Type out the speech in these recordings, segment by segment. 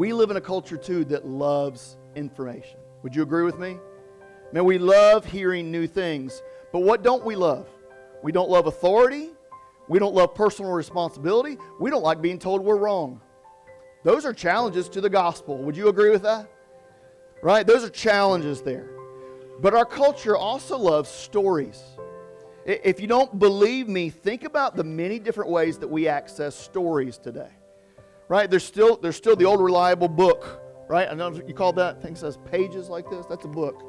we live in a culture too that loves information. Would you agree with me? Man, we love hearing new things. But what don't we love? We don't love authority. We don't love personal responsibility. We don't like being told we're wrong. Those are challenges to the gospel. Would you agree with that? Right? Those are challenges there. But our culture also loves stories. If you don't believe me, think about the many different ways that we access stories today. Right? There's still the old reliable book. Right? I know you call that thing says pages like this. That's a book.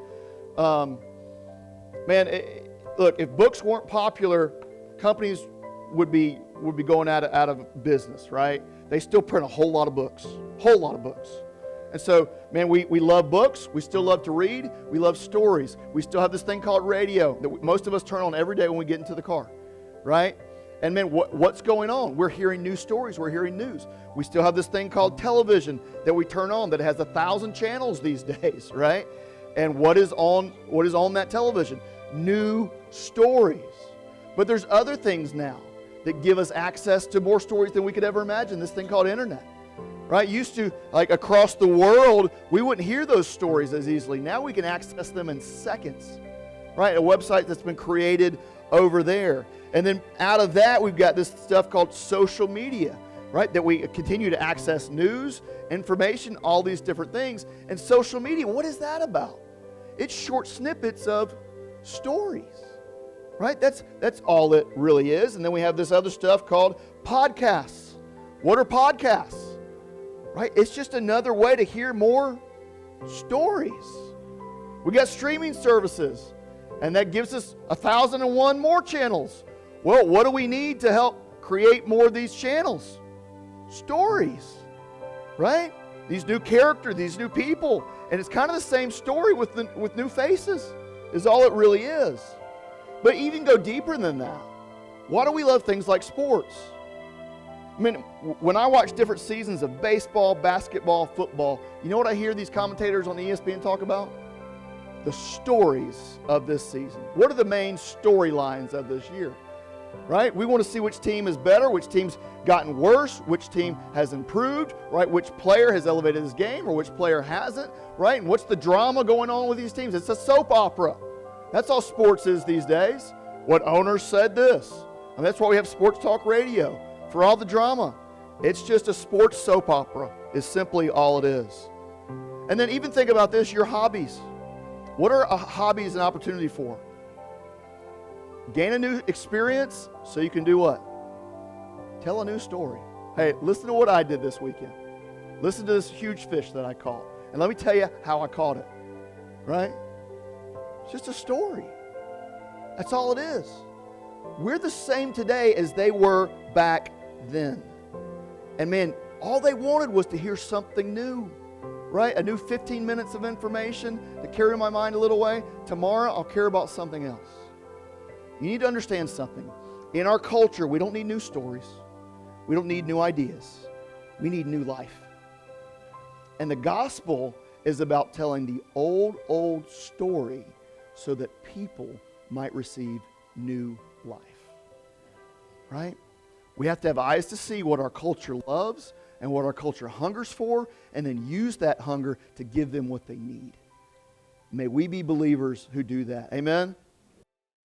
Look, if books weren't popular, companies would be going out of business, right? They still print a whole lot of books. And so, man, we love books. We still love to read. We love stories. We still have this thing called radio that most of us turn on every day when we get into the car, right? And man, what's going on? We're hearing new stories. We're hearing news. We still have this thing called television that we turn on that has 1,000 channels these days, right? And what is on that television? New stories. But there's other things now that give us access to more stories than we could ever imagine. This thing called internet. Right? Used to, like across the world, we wouldn't hear those stories as easily. Now we can access them in seconds. Right? A website that's been created over there. And then out of that, we've got this stuff called social media. Right? That we continue to access news, information, all these different things. And social media, what is that about? It's short snippets of stories. Right? That's all it really is. And then we have this other stuff called podcasts. What are podcasts? Right? It's just another way to hear more stories. We got streaming services, and that gives us 1,001 more channels. Well, what do we need to help create more of these channels? Stories. Right? These new characters, these new people. And it's kind of the same story with new faces, is all it really is. But even go deeper than that. Why do we love things like sports? I mean, when I watch different seasons of baseball, basketball, football, you know what I hear these commentators on ESPN talk about? The stories of this season. What are the main storylines of this year? Right? We want to see which team is better, which team's gotten worse, which team has improved, right? Which player has elevated his game or which player hasn't, right? And what's the drama going on with these teams? It's a soap opera. That's all sports is these days. What owners said this. And that's why we have sports talk radio. For all the drama, it's just a sports soap opera is simply all it is. And then even think about this, your hobbies. What are hobbies an opportunity for? Gain a new experience so you can do what? Tell a new story. Hey, listen to what I did this weekend. Listen to this huge fish that I caught. And let me tell you how I caught it. Right? It's just a story. That's all it is. We're the same today as they were back then. And man, all they wanted was to hear something new, right? A new 15 minutes of information to carry my mind a little way. Tomorrow, I'll care about something else. You need to understand something. In our culture, we don't need new stories. We don't need new ideas. We need new life. And the gospel is about telling the old story so that people might receive new life. Right? We have to have eyes to see what our culture loves and what our culture hungers for, and then use that hunger to give them what they need. May we be believers who do that. Amen?